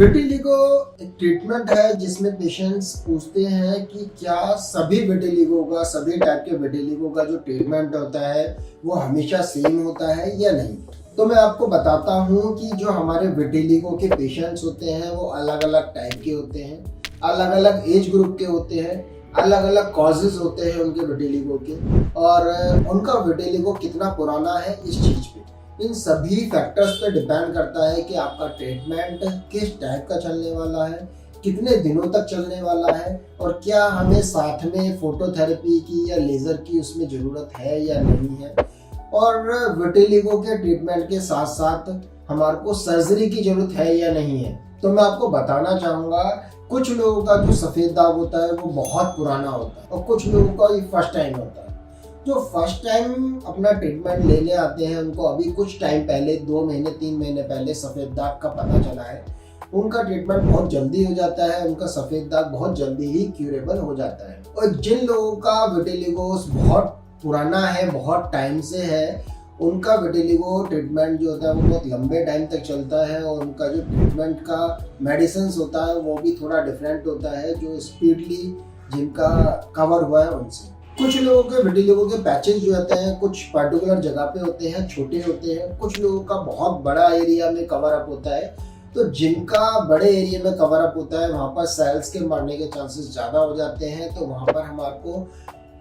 Vitiligo एक treatment है जिसमें पेशेंट्स पूछते हैं कि क्या सभी विटिलिगो का सभी टाइप के विटिलिगो का जो ट्रीटमेंट होता है वो हमेशा सेम होता है या नहीं। तो मैं आपको बताता हूँ कि जो हमारे विटिलिगो के पेशेंट्स होते हैं वो अलग अलग टाइप के होते हैं, अलग अलग एज ग्रुप के होते हैं, अलग अलग कॉजेज होते हैं उनके विटिलिगो के, और उनका विटिलिगो कितना पुराना है इस चीज़ पे, इन सभी फैक्टर्स पे डिपेंड करता है कि आपका ट्रीटमेंट किस टाइप का चलने वाला है, कितने दिनों तक चलने वाला है, और क्या हमें साथ में फोटोथेरेपी की या लेज़र की उसमें ज़रूरत है या नहीं है। और विटिलिगो के ट्रीटमेंट के साथ साथ हमारे को सर्जरी की ज़रूरत है या नहीं है। तो मैं आपको बताना चाहूँगा, कुछ लोगों का जो सफ़ेद दाग होता है वो बहुत पुराना होता है और कुछ लोगों का ये फर्स्ट टाइम होता है। जो फर्स्ट टाइम अपना ट्रीटमेंट लेने आते हैं उनको अभी कुछ टाइम पहले 2 महीने 3 महीने पहले सफ़ेद दाग का पता चला है, उनका ट्रीटमेंट बहुत जल्दी हो जाता है, उनका सफ़ेद दाग बहुत जल्दी ही क्यूरेबल हो जाता है। और जिन लोगों का विटिलिगोस बहुत पुराना है, बहुत टाइम से है, उनका विटिलिगो ट्रीटमेंट जो होता है वो बहुत लंबे टाइम तक चलता है और उनका जो ट्रीटमेंट का मेडिसिन होता है वो भी थोड़ा डिफरेंट होता है, जो स्पीडली जिनका कवर हुआ है उनसे। कुछ लोगों के विटिलिगो के पैचेस जो होते हैं कुछ पर्टिकुलर जगह पे होते हैं, छोटे होते हैं, कुछ लोगों का बहुत बड़ा एरिया में कवर अप होता है। तो जिनका बड़े एरिया में कवर अप होता है वहाँ पर सेल्स के मरने के चांसेस ज़्यादा हो जाते हैं, तो वहाँ पर हमारे को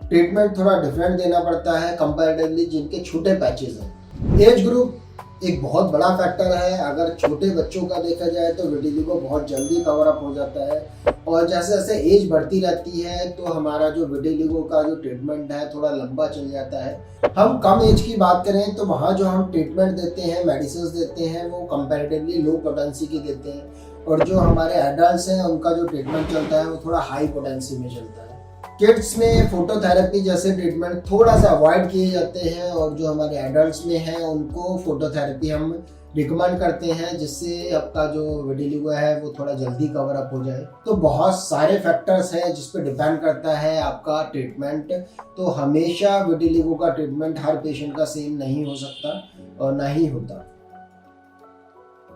ट्रीटमेंट थोड़ा डिफरेंट देना पड़ता है कंपैरेटिवली जिनके छोटे पैचेस हैं। एज ग्रुप एक बहुत बड़ा फैक्टर है। अगर छोटे बच्चों का देखा जाए तो विटिलिगो बहुत जल्दी कवर अप हो जाता है, और जैसे जैसे एज बढ़ती रहती है तो हमारा जो विटिलिगो का जो ट्रीटमेंट है थोड़ा लंबा चल जाता है। हम कम एज की बात करें तो वहाँ जो हम ट्रीटमेंट देते हैं, मेडिसिन देते हैं, वो कंपैरेटिवली लो पोटेंसी की देते हैं, और जो हमारे एडल्ट्स हैं उनका जो ट्रीटमेंट चलता है वो थोड़ा हाई पोटेंसी में चलता है। किड्स में फोटोथेरेपी जैसे ट्रीटमेंट थोड़ा सा अवॉइड किए जाते हैं, और जो हमारे एडल्ट्स में हैं उनको फोटोथेरेपी हम रिकमेंड करते हैं, जिससे आपका जो विटिलिगो है वो थोड़ा जल्दी कवर अप हो जाए। तो बहुत सारे फैक्टर्स हैं जिस पे डिपेंड करता है आपका ट्रीटमेंट। तो हमेशा विटिलिगो का ट्रीटमेंट हर पेशेंट का सेम नहीं हो सकता और ना ही होता।